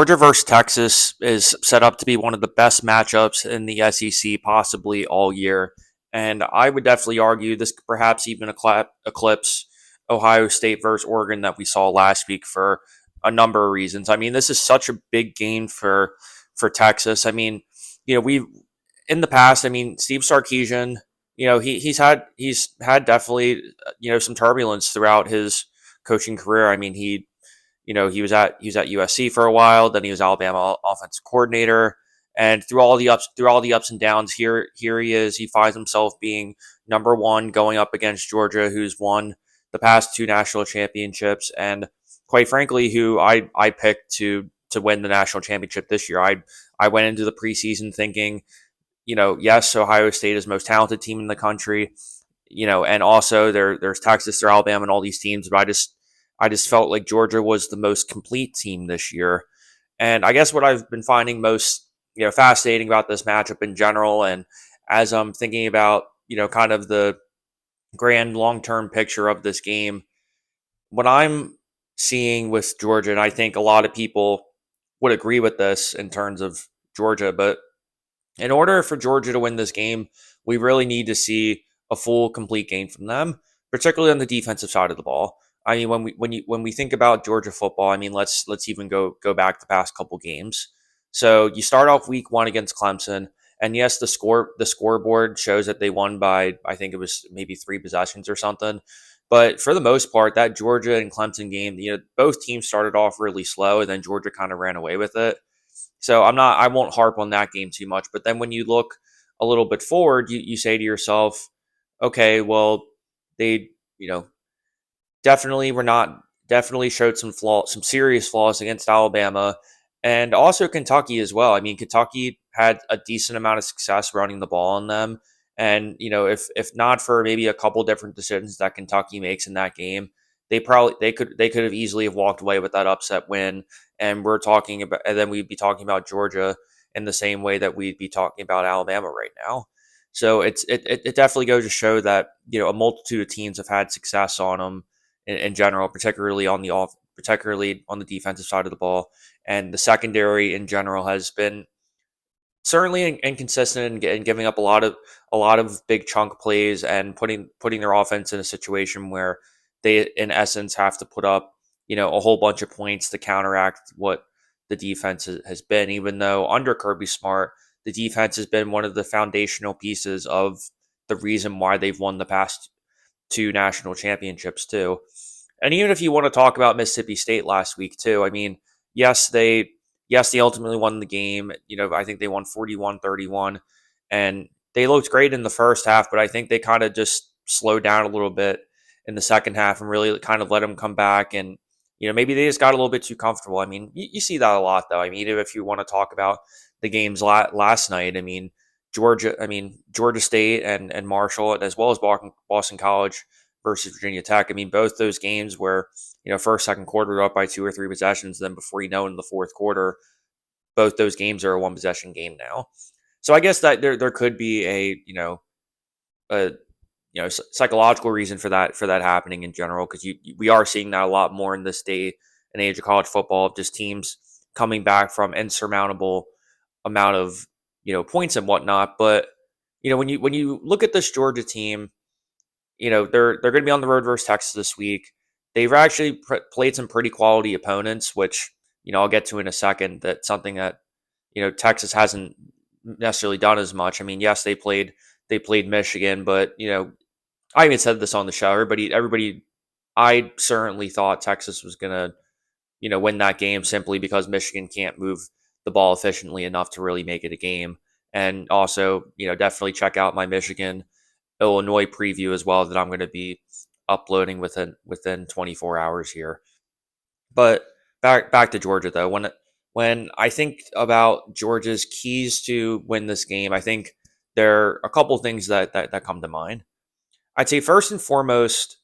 Georgia versus Texas is set up to be one of the best matchups in the SEC possibly all year. And I would definitely argue this could perhaps even eclipse Ohio State versus Oregon that we saw last week for a number of reasons. I mean, this is such a big game for Texas. I mean, we in the past, I mean, Steve Sarkisian, he's had definitely some turbulence throughout his coaching career. I mean, he was at USC for a while, then he was Alabama offensive coordinator, and through all the ups and downs, here he is. He finds himself being number one, going up against Georgia, who's won the past two national championships, and quite frankly, who I picked to win the national championship this year. I went into the preseason thinking, yes, Ohio State is the most talented team in the country, and also there's Texas, there's Alabama, and all these teams, but I just felt like Georgia was the most complete team this year. And I guess what I've been finding most, fascinating about this matchup in general, and as I'm thinking about, kind of the grand long-term picture of this game, what I'm seeing with Georgia, and I think a lot of people would agree with this in terms of Georgia, but in order for Georgia to win this game, we really need to see a full, complete game from them, particularly on the defensive side of the ball. I mean, when we think about Georgia football, I mean, let's even go back the past couple games. So you start off week one against Clemson, and yes, the scoreboard shows that they won by, I think it was maybe three possessions or something. But for the most part, that Georgia and Clemson game, both teams started off really slow, and then Georgia kind of ran away with it. So I won't harp on that game too much. But then when you look a little bit forward, you say to yourself, okay, well, they, you know, definitely showed some serious flaws against Alabama and also Kentucky as well. I mean, Kentucky had a decent amount of success running the ball on them. And, if not for maybe a couple different decisions that Kentucky makes in that game, they could have easily have walked away with that upset win. And then we'd be talking about Georgia in the same way that we'd be talking about Alabama right now. So it definitely goes to show that a multitude of teams have had success on them in general, particularly on the defensive side of the ball, and the secondary in general has been certainly inconsistent and giving up a lot of big chunk plays and putting their offense in a situation where they in essence have to put up a whole bunch of points to counteract what the defense has been. Even though under Kirby Smart, the defense has been one of the foundational pieces of the reason why they've won the past two national championships too. And even if you want to talk about Mississippi State last week too, I mean, yes, they ultimately won the game. I think they won 41-31, and they looked great in the first half, but I think they kind of just slowed down a little bit in the second half and really kind of let them come back. And maybe they just got a little bit too comfortable. I mean, you see that a lot though. I mean, even if you want to talk about the games last night, Georgia State and Marshall, as well as Boston College versus Virginia Tech. I mean, both those games where first, second quarter up by two or three possessions. Then before in the fourth quarter, both those games are a one possession game now. So I guess that there could be a psychological reason for that happening in general, because we are seeing that a lot more in this day and age of college football, of just teams coming back from insurmountable amount of points and whatnot. But when you look at this Georgia team, they're going to be on the road versus Texas this week. They've actually played some pretty quality opponents, which I'll get to in a second. That's something that Texas hasn't necessarily done as much. I mean, yes, they played Michigan, but I even said this on the show. Everybody, I certainly thought Texas was gonna win that game simply because Michigan can't move the ball efficiently enough to really make it a game. And also, definitely check out my Michigan Illinois preview as well that I'm going to be uploading within 24 hours here. But back to Georgia though. When I think about Georgia's keys to win this game, I think there are a couple things that come to mind. I'd say first and foremost,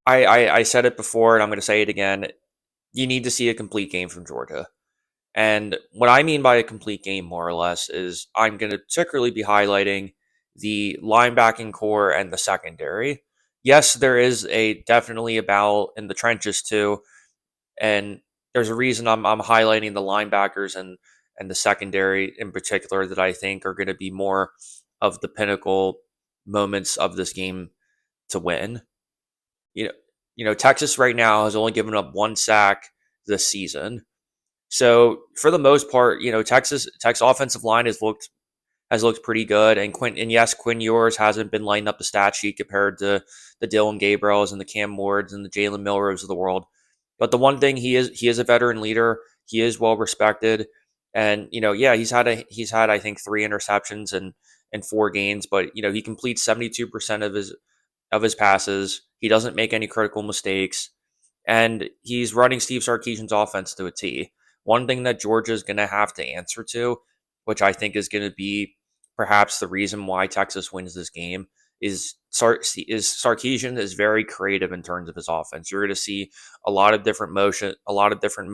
I said it before and I'm going to say it again. You need to see a complete game from Georgia. And what I mean by a complete game, more or less, is I'm going to particularly be highlighting the linebacking core and the secondary. Yes, there is definitely a battle in the trenches too, and there's a reason I'm highlighting the linebackers and the secondary in particular that I think are going to be more of the pinnacle moments of this game to win. You know, Texas right now has only given up one sack this season. So for the most part, Texas offensive line has looked pretty good. And yes, Quinn Ewers hasn't been lighting up the stat sheet compared to the Dylan Gabriels and the Cam Wards and the Jalen Milrows of the world. But the one thing, he is a veteran leader. He is well respected, and yeah, he's had I think 3 interceptions in 4 games, but he completes 72% of his passes. He doesn't make any critical mistakes, and he's running Steve Sarkisian's offense to a T. One thing that Georgia is going to have to answer to, which I think is going to be perhaps the reason why Texas wins this game, is Sarkisian is very creative in terms of his offense. You're going to see a lot of different motions, a lot of different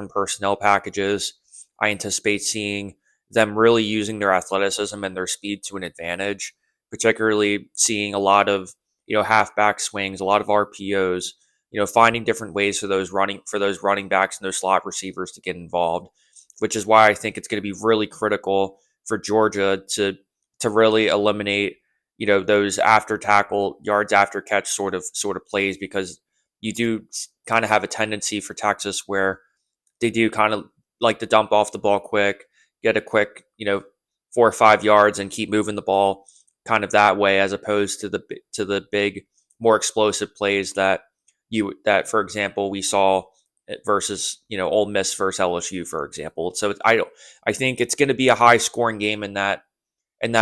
personnel packages. I anticipate seeing them really using their athleticism and their speed to an advantage, particularly seeing a lot of halfback swings, a lot of RPOs, finding different ways for those running backs and those slot receivers to get involved, which is why I think it's going to be really critical for Georgia to really eliminate those after tackle yards after catch sort of plays, because you do kind of have a tendency for Texas where they do kind of like to dump off the ball quick, get a quick 4 or 5 yards and keep moving the ball kind of that way, as opposed to the big, more explosive plays that for example we saw versus Ole Miss versus LSU, for example. So I think it's going to be a high scoring game in that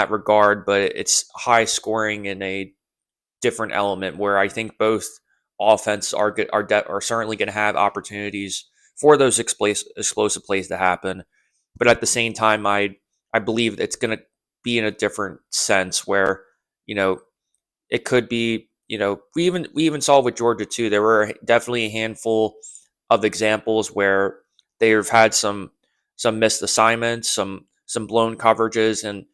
regard, but it's high scoring in a different element where I think both offense are certainly going to have opportunities for those explosive plays to happen. But at the same time, I believe it's going to be in a different sense where you know it could be we even saw with Georgia too. There were definitely a handful of examples where they've had some missed assignments, some blown coverages, and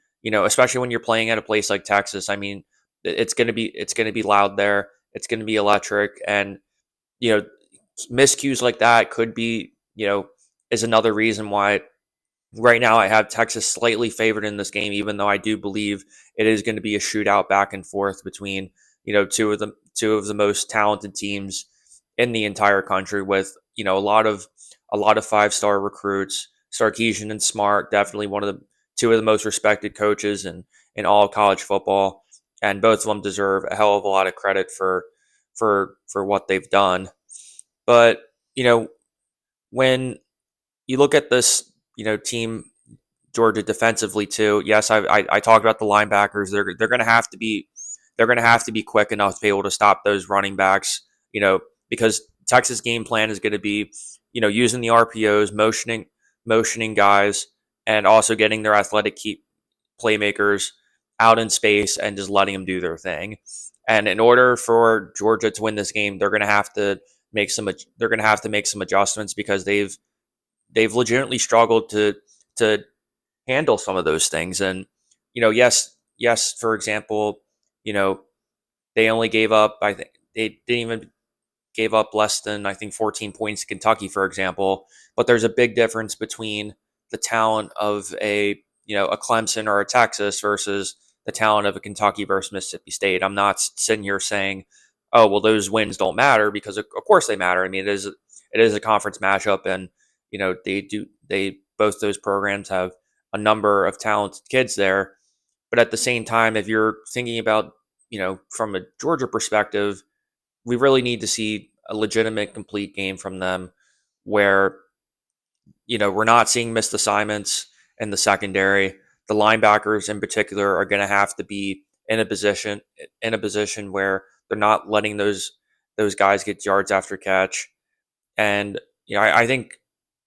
especially when you're playing at a place like Texas. I mean, it's going to be loud there. It's going to be electric, and you know miscues like that could be is another reason why right now I have Texas slightly favored in this game, even though I do believe it is going to be a shootout back and forth between two of the most talented teams in the entire country, with a lot of 5-star recruits. Sarkisian and Smart, definitely one of the two of the most respected coaches in all of college football, and both of them deserve a hell of a lot of credit for what they've done. But when you look at this team, Georgia defensively too. Yes, I talked about the linebackers. They're going to have to be quick enough to be able to stop those running backs. Because Texas game plan is going to be using the RPOs, motioning guys, and also getting their athletic key playmakers out in space and just letting them do their thing. And in order for Georgia to win this game, they're going to have to make some adjustments, because they've legitimately struggled to handle some of those things. And yes, for example, they only gave up. I think they didn't even gave up less than, I think, 14 points to Kentucky, for example. But there's a big difference between the talent of a Clemson or a Texas versus the talent of a Kentucky versus Mississippi State. I'm not sitting here saying, oh well, those wins don't matter, because of course they matter. I mean, it is a conference matchup, and they both those programs have a number of talented kids there. But at the same time, if you're thinking about from a Georgia perspective, we really need to see a legitimate, complete game from them, where we're not seeing missed assignments in the secondary. The linebackers in particular are going to have to be in a position where they're not letting those guys get yards after catch. And I think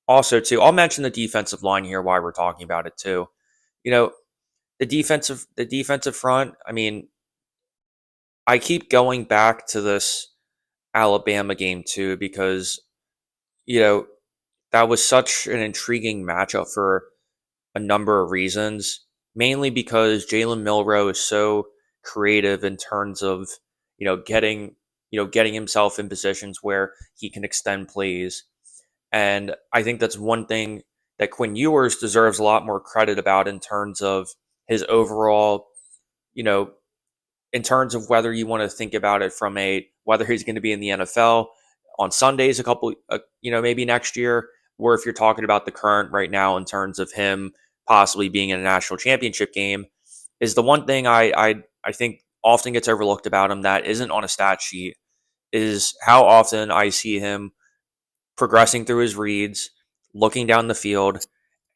also too, I'll mention the defensive line here while we're talking about it too. You know, the defensive front. I mean, I keep going back to this Alabama game too, because you know that was such an intriguing matchup for a number of reasons. Mainly because Jalen Milrow is so creative in terms of getting getting himself in positions where he can extend plays. And I think that's one thing that Quinn Ewers deserves a lot more credit about in terms of his overall, you know, in terms of whether you want to think about it from a whether he's going to be in the NFL on Sundays a couple, maybe next year, or if you're talking about the current right now in terms of him possibly being in a national championship game, is the one thing I think often gets overlooked about him that isn't on a stat sheet is how often I see him progressing through his reads, looking down the field,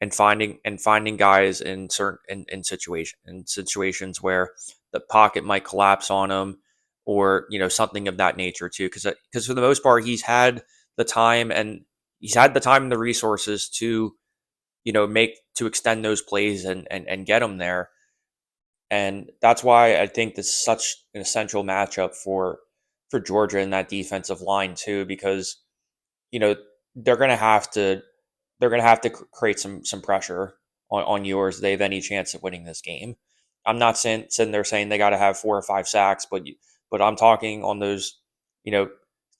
and finding guys in certain in situations where the pocket might collapse on him, or something of that nature too. Because for the most part, the time and he's had the time and the resources to make to extend those plays and get them there. And that's why I think this is such an essential matchup for Georgia in that defensive line too, because you know they're gonna have to create some pressure on Ewers if they have any chance of winning this game. I'm not sitting there saying they got to have 4 or 5 sacks, but I'm talking on those, you know,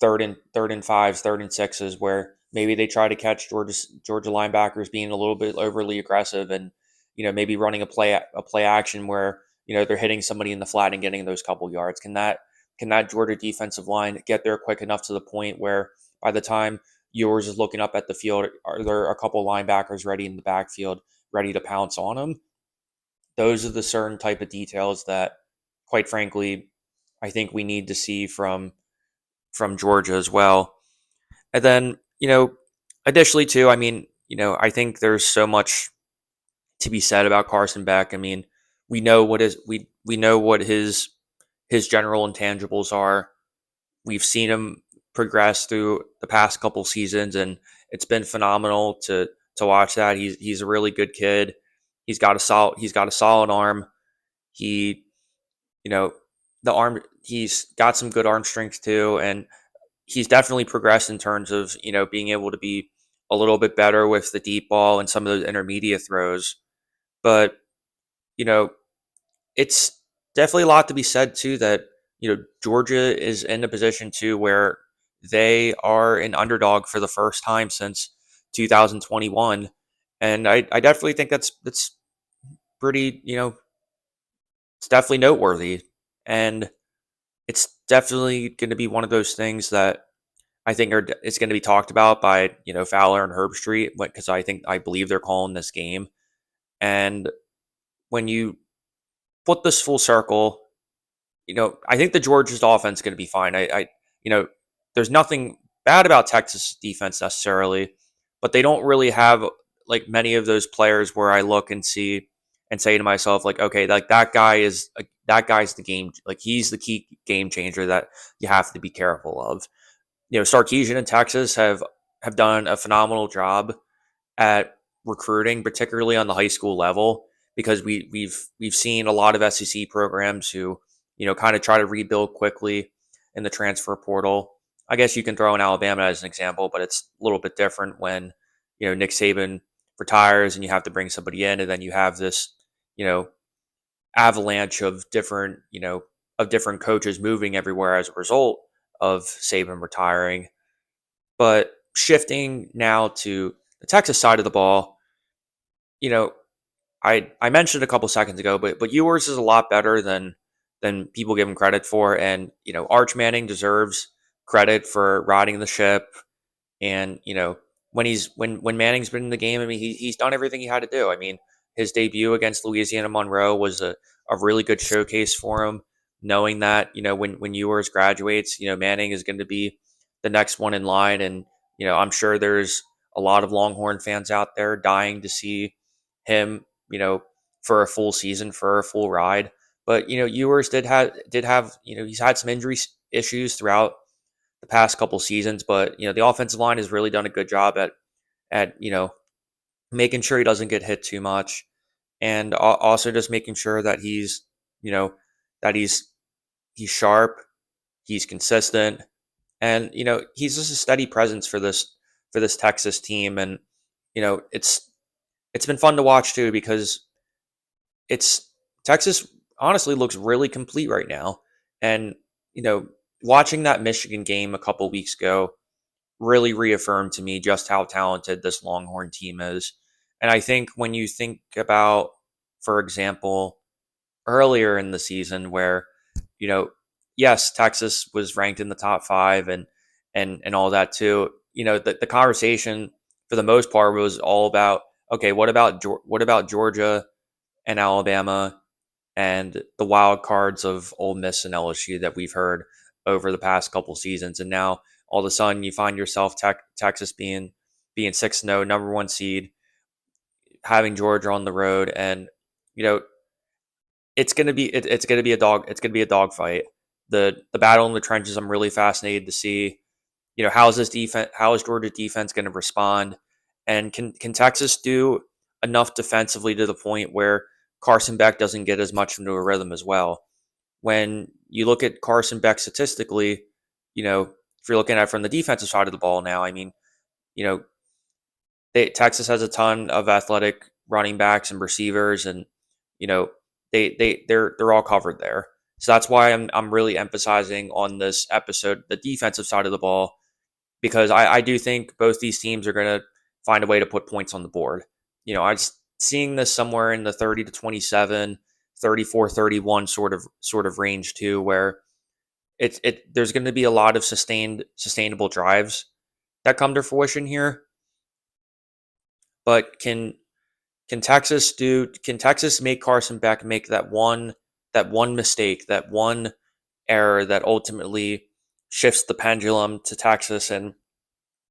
third and fives, third and sixes, where maybe they try to catch Georgia linebackers being a little bit overly aggressive, and maybe running a play action where they're hitting somebody in the flat and getting those couple yards. Can that Georgia defensive line get there quick enough to the point where by the time Ewers is looking up at the field, are there a couple linebackers ready in the backfield, ready to pounce on him? Those are the certain type of details that, quite frankly, I think we need to see from Georgia as well. And then, additionally too, I mean, I think there's so much to be said about Carson Beck. I mean, we know what his general intangibles are. We've seen him progress through the past couple seasons, and it's been phenomenal to watch that. He's a really good kid. He's got a solid arm. He, you know, the arm he's got some good arm strength too, and he's definitely progressed in terms of being able to be a little bit better with the deep ball and some of those intermediate throws. But you know, it's definitely a lot to be said too that Georgia is in a position too where they are an underdog for the first time since 2021, and I definitely think that's pretty it's definitely noteworthy, and it's definitely going to be one of those things that I think it's going to be talked about by Fowler and Herbstreit, because I believe they're calling this game. And when you put this full circle, I think the Georgia's offense is going to be fine. You know, there's nothing bad about Texas defense necessarily, but they don't really have like many of those players where I look and see and say to myself, like, okay, like that guy's the game, like he's the key game changer that you have to be careful of. Sarkisian and Texas have done a phenomenal job at recruiting, particularly on the high school level, because we've seen a lot of SEC programs who kind of try to rebuild quickly in the transfer portal. I guess you can throw in Alabama as an example, but it's a little bit different when Nick Saban retires and you have to bring somebody in, and then you have this you know avalanche of different coaches moving everywhere as a result of Saban retiring. But shifting now to the Texas side of the ball, you know, I mentioned a couple seconds ago, but Ewers is a lot better than people give him credit for, and Arch Manning deserves credit for riding the ship. And when Manning's been in the game, I mean he's done everything he had to do. I mean his debut against Louisiana Monroe was a really good showcase for him, knowing that when Ewers graduates, Manning is going to be the next one in line, and I'm sure there's a lot of Longhorn fans out there dying to see him, for a full season, for a full ride. But Ewers did have he's had some injury issues throughout the past couple seasons, but the offensive line has really done a good job at making sure he doesn't get hit too much, and also just making sure that he's you know that he's sharp, he's consistent, and he's just a steady presence for this Texas team. And it's been fun to watch too, because it's Texas honestly looks really complete right now. And watching that Michigan game a couple weeks ago really reaffirmed to me just how talented this Longhorn team is. And I think when you think about, for example, earlier in the season where, you know, yes, Texas was ranked in the top five and all that too. The conversation for the most part was all about, okay, what about Georgia and Alabama and the wild cards of Ole Miss and LSU that we've heard over the past couple seasons, and now all of a sudden you find yourself Texas being 6-0, number one seed, having Georgia on the road, and you know it's gonna be a dog fight. The battle in the trenches. I'm really fascinated to see. How is Georgia's defense going to respond, and can Texas do enough defensively to the point where Carson Beck doesn't get as much into a rhythm as well? When you look at Carson Beck statistically, if you're looking at it from the defensive side of the ball now, I mean, you know, Texas has a ton of athletic running backs and receivers, and you know they're all covered there. So that's why I'm really emphasizing on this episode the defensive side of the ball, because I do think both these teams are going to find a way to put points on the board. I'm seeing this somewhere in the 30 to 27, 34, 31 sort of range too, where there's going to be a lot of sustainable drives that come to fruition here. But can Texas make Carson Beck make that one mistake, that one error that ultimately shifts the pendulum to Texas and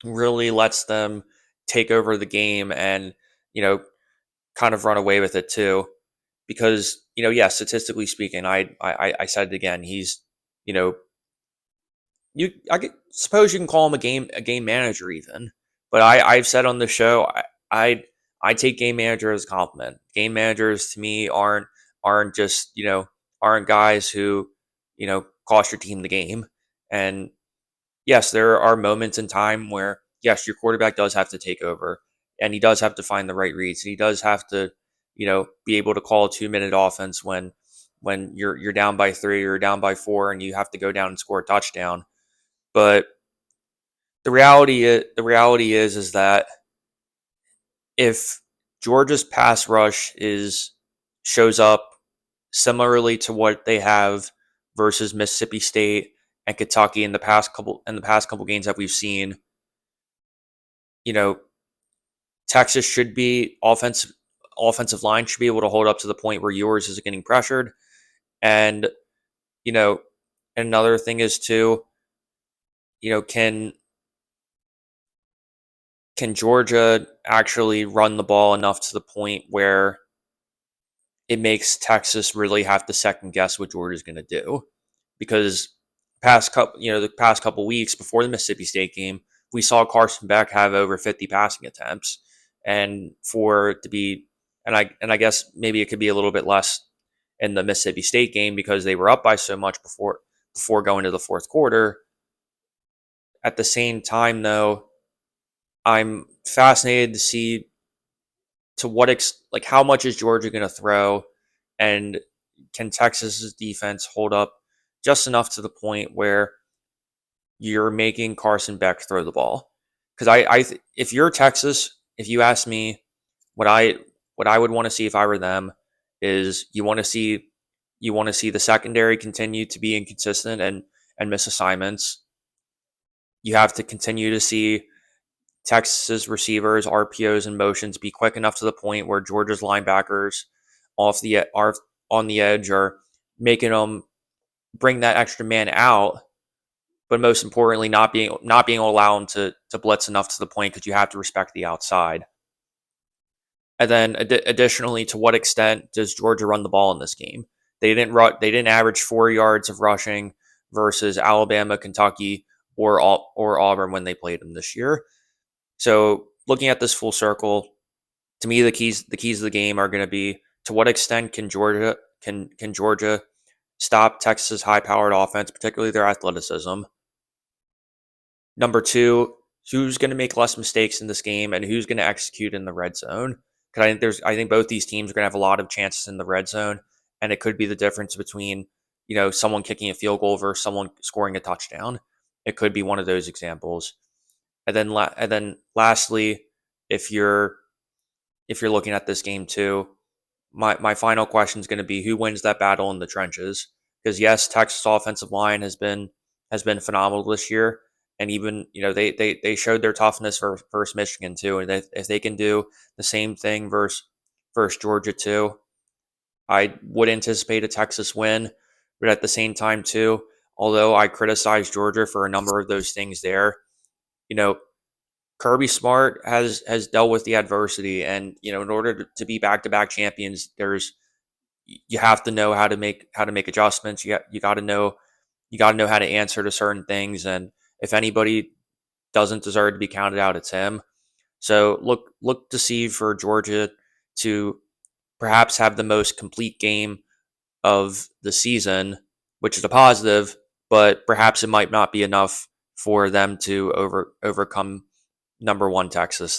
really lets them take over the game and, you know, kind of run away with it too? Because, yeah, statistically speaking, I said it again, he's, you know, suppose you can call him a game manager even, but I've said on the show I take game manager as a compliment. Game managers to me aren't just aren't guys who cost your team the game. And yes, there are moments in time where yes, your quarterback does have to take over, and he does have to find the right reads, and he does have to be able to call a 2-minute offense when you're down by 3 or down by 4 and you have to go down and score a touchdown. But the reality is that if Georgia's pass rush shows up similarly to what they have versus Mississippi State and Kentucky in the past couple games that we've seen, you know, Texas should be offensive line should be able to hold up to the point where Ewers is getting pressured. And you know, another thing is too, can Georgia actually run the ball enough to the point where it makes Texas really have to second guess what Georgia's going to do? Because the past couple weeks before the Mississippi State game, we saw Carson Beck have over 50 passing attempts, and for it to be, and I guess maybe it could be a little bit less in the Mississippi State game because they were up by so much before going to the fourth quarter. At the same time, though, I'm fascinated to see how much is Georgia going to throw, and can Texas's defense hold up just enough to the point where you're making Carson Beck throw the ball? Because if you're Texas, if you ask me, what I would want to see if I were them is you want to see the secondary continue to be inconsistent and miss assignments. You have to continue to see Texas's receivers, RPOs, and motions be quick enough to the point where Georgia's linebackers are on the edge are making them bring that extra man out, but most importantly, not being allowed to blitz enough to the point because you have to respect the outside. And then additionally, to what extent does Georgia run the ball in this game? They didn't average 4 yards of rushing versus Alabama, Kentucky, or Auburn when they played them this year. So looking at this full circle, to me, the keys of the game are going to be to what extent can Georgia stop Texas's high-powered offense, particularly their athleticism. Number two, who's going to make less mistakes in this game and who's going to execute in the red zone? Because I think both these teams are going to have a lot of chances in the red zone, and it could be the difference between someone kicking a field goal versus someone scoring a touchdown. It could be one of those examples. And then lastly, if you're looking at this game too, my final question is going to be who wins that battle in the trenches? Because yes, Texas offensive line has been phenomenal this year, and even they showed their toughness versus Michigan too, and if they can do the same thing versus Georgia too, I would anticipate a Texas win. But at the same time too, although I criticize Georgia for a number of those things there, you know Kirby Smart has dealt with the adversity, and in order to be back to back champions, you have to know how to make adjustments. You got to know how to answer to certain things, and if anybody doesn't deserve to be counted out, it's him. So look to see for Georgia to perhaps have the most complete game of the season, which is a positive, but perhaps it might not be enough for them to overcome number one Texas.